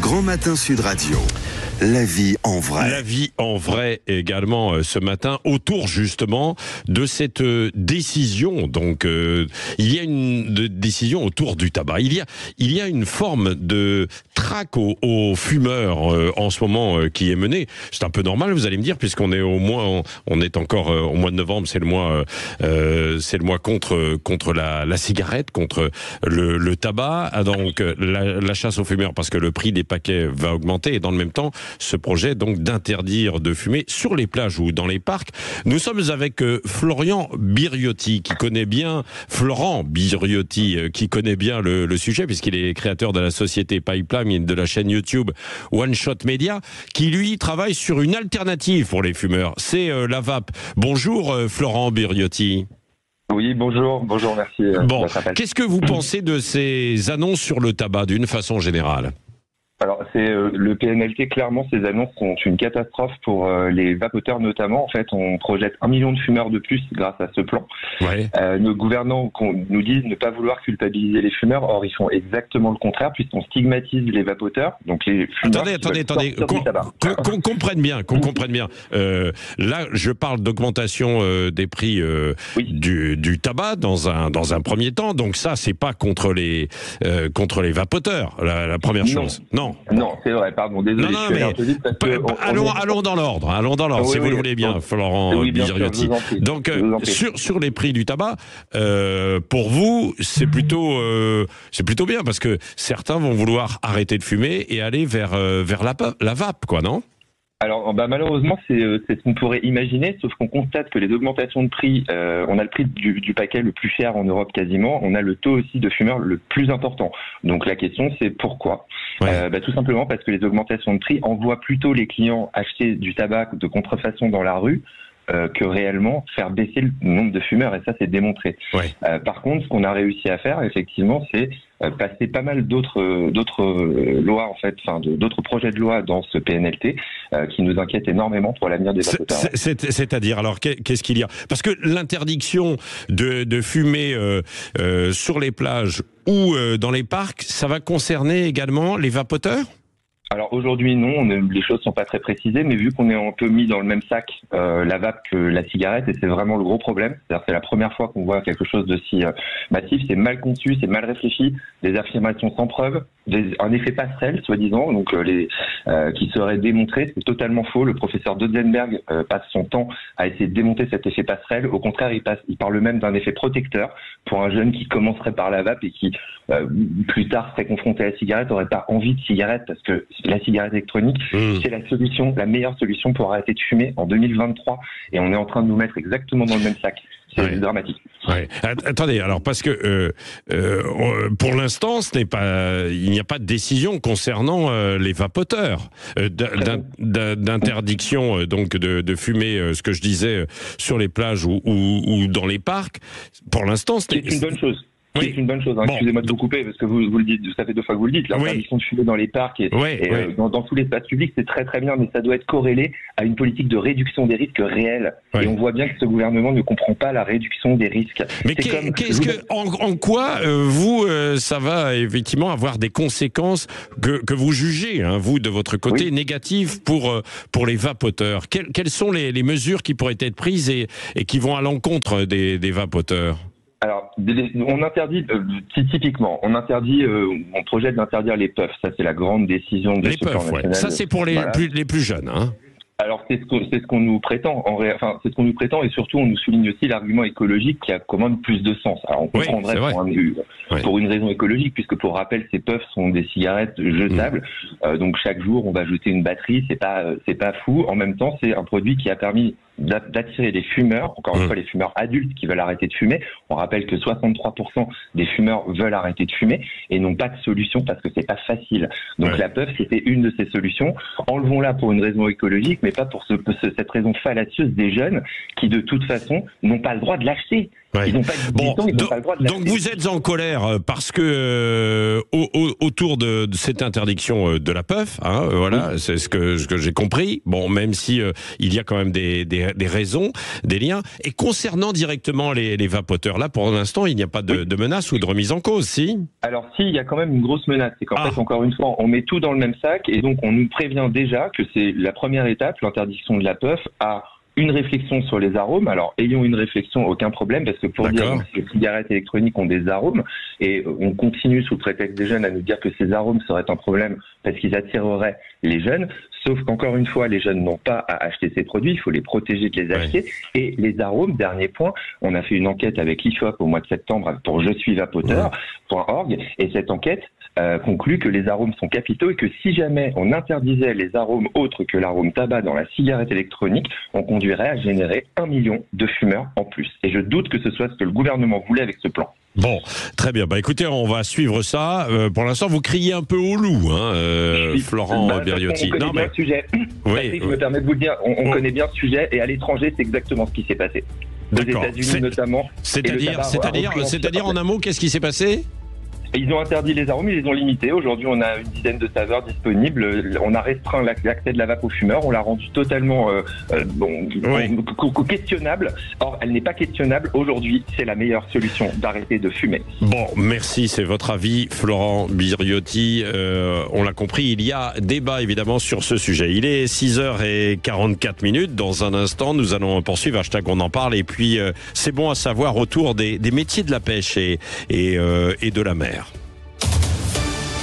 Grand Matin Sud Radio. La vie en vrai. La vie en vrai également ce matin autour justement de cette décision. Donc il y a une décision autour du tabac. Il y a une forme de traque aux fumeurs en ce moment qui est menée. C'est un peu normal, vous allez me dire, puisqu'on est on est encore au mois de novembre, c'est le mois contre la cigarette, contre le tabac. Donc la chasse aux fumeurs, parce que le prix des paquets va augmenter, et dans le même temps ce projet donc d'interdire de fumer sur les plages ou dans les parcs. Nous sommes avec Florent Biriotti, qui connaît bien le sujet, puisqu'il est créateur de la société Pipeline et de la chaîne YouTube One Shot Media, qui lui travaille sur une alternative pour les fumeurs. C'est la vape. Bonjour Florent Biriotti. Oui, bonjour, merci. Bon, qu'est-ce que vous pensez de ces annonces sur le tabac d'une façon générale ? Alors, c'est le PNLT, clairement, ces annonces sont une catastrophe pour les vapoteurs notamment. En fait, on projette 1 million de fumeurs de plus grâce à ce plan. Ouais. Nos gouvernants nous disent ne pas vouloir culpabiliser les fumeurs. Or, ils font exactement le contraire, puisqu'on stigmatise les vapoteurs. Donc, les fumeurs. Attendez. Qu'on comprenne bien. Là, je parle d'augmentation des prix du tabac dans un premier temps. Donc, ça, c'est pas contre les vapoteurs, la première chose. Non, c'est vrai, pardon, désolé. Allons dans l'ordre, si vous le voulez bien, Florent Biriotti. Donc, sur les prix du tabac, pour vous, c'est plutôt bien, parce que certains vont vouloir arrêter de fumer et aller vers la vape, quoi, non ? Alors, malheureusement, c'est ce qu'on pourrait imaginer, sauf qu'on constate que les augmentations de prix, on a le prix du paquet le plus cher en Europe quasiment, on a le taux aussi de fumeurs le plus important. Donc la question, c'est pourquoi ? Tout simplement parce que les augmentations de prix envoient plutôt les clients acheter du tabac de contrefaçon dans la rue, que réellement faire baisser le nombre de fumeurs, et ça c'est démontré. Par contre, ce qu'on a réussi à faire, effectivement, c'est passer pas mal d'autres lois, en fait, d'autres projets de loi dans ce PNLT qui nous inquiètent énormément pour l'avenir des vapoteurs. C'est-à-dire, alors, qu'est-ce qu'il y a ? Parce que l'interdiction de fumer sur les plages ou dans les parcs, ça va concerner également les vapoteurs ? Alors aujourd'hui non, les choses sont pas très précisées, mais vu qu'on est un peu mis dans le même sac la vape que la cigarette, et c'est vraiment le gros problème, c'est-à-dire c'est la première fois qu'on voit quelque chose de si massif, c'est mal conçu, c'est mal réfléchi, des affirmations sans preuve, un effet passerelle soi-disant, donc qui serait démontré, c'est totalement faux. Le professeur Dotzenberg passe son temps à essayer de démonter cet effet passerelle. Au contraire, il parle même d'un effet protecteur pour un jeune qui commencerait par la vape et qui plus tard serait confronté à la cigarette, n'aurait pas envie de cigarette, parce que la cigarette électronique, c'est la meilleure solution pour arrêter de fumer en 2023, et on est en train de nous mettre exactement dans le même sac. C'est dramatique. Attendez, alors, parce que pour l'instant, il n'y a pas de décision concernant les vapoteurs, d'interdiction donc de fumer, ce que je disais, sur les plages ou dans les parcs. Pour l'instant, c'est une bonne chose. C'est une bonne chose. Excusez-moi de vous couper, parce que vous le dites, ça fait 2 fois que vous le dites. L'interdiction de fumer dans les parcs et dans tout l'espace public, c'est très très bien, mais ça doit être corrélé à une politique de réduction des risques réels. Et on voit bien que ce gouvernement ne comprend pas la réduction des risques. Mais en quoi ça va effectivement avoir des conséquences que vous jugez, vous de votre côté, négatives pour les vapoteurs ? Quelles sont les mesures qui pourraient être prises et qui vont à l'encontre des vapoteurs ? Alors, on interdit, typiquement, on projette d'interdire les puffs. Ça, c'est la grande décision de les puffs, Ça, c'est pour les plus jeunes, Alors c'est ce qu'on nous prétend, c'est ce qu'on nous prétend, et surtout on nous souligne aussi l'argument écologique qui a quand même plus de sens. Alors on comprendrait pour une raison écologique, puisque pour rappel ces puffs sont des cigarettes jetables, donc chaque jour on va jeter une batterie, c'est pas fou. En même temps c'est un produit qui a permis d'attirer des fumeurs, encore une fois les fumeurs adultes qui veulent arrêter de fumer. On rappelle que 63% des fumeurs veulent arrêter de fumer et n'ont pas de solution parce que c'est pas facile. Donc la puff, c'était une de ces solutions. Enlevons-la pour une raison écologique, mais pas pour cette raison fallacieuse des jeunes qui de toute façon n'ont pas le droit de l'acheter. Ouais. Ils n'ont pas le droit de donc vous êtes en colère parce que autour de cette interdiction de la puff, voilà, c'est ce que j'ai compris. Bon, même si il y a quand même des raisons, des liens. Et concernant directement les vapoteurs, là pour l'instant il n'y a pas de menace ou de remise en cause, si? Alors si, il y a quand même une grosse menace. C'est qu'en fait, encore une fois, on met tout dans le même sac et donc on nous prévient déjà que c'est la première étape, l'interdiction de la puff, à une réflexion sur les arômes. Alors, ayons une réflexion, aucun problème, parce que pour dire que les cigarettes électroniques ont des arômes, et on continue sous le prétexte des jeunes à nous dire que ces arômes seraient un problème parce qu'ils attireraient les jeunes, sauf qu'encore une fois, les jeunes n'ont pas à acheter ces produits, il faut les protéger de les acheter. Et les arômes, dernier point, on a fait une enquête avec l'IFOP au mois de septembre pour je suis vapoteur.org, et cette enquête conclut que les arômes sont capitaux et que si jamais on interdisait les arômes autres que l'arôme tabac dans la cigarette électronique, on conduirait à générer 1 million de fumeurs en plus. Et je doute que ce soit ce que le gouvernement voulait avec ce plan. Bon, très bien. Bah écoutez, on va suivre ça. Pour l'instant, vous criez un peu au loup, Florent Biriotti. On connaît bien le sujet. Je me permets de vous le dire, on connaît bien ce sujet, et à l'étranger, c'est exactement ce qui s'est passé. Aux États-Unis notamment. C'est-à-dire en un mot, qu'est-ce qui s'est passé ? Ils ont interdit les arômes, ils les ont limités. Aujourd'hui, on a une dizaine de saveurs disponibles. On a restreint l'accès de la vape aux fumeurs. On l'a rendue totalement questionnable. Or, elle n'est pas questionnable. Aujourd'hui, c'est la meilleure solution d'arrêter de fumer. Bon, merci. C'est votre avis, Florent Biriotti. On l'a compris, il y a débat évidemment sur ce sujet. Il est 6h44. Dans un instant, nous allons poursuivre. Hashtag on en parle. Et puis, c'est bon à savoir autour des métiers de la pêche et de la mer.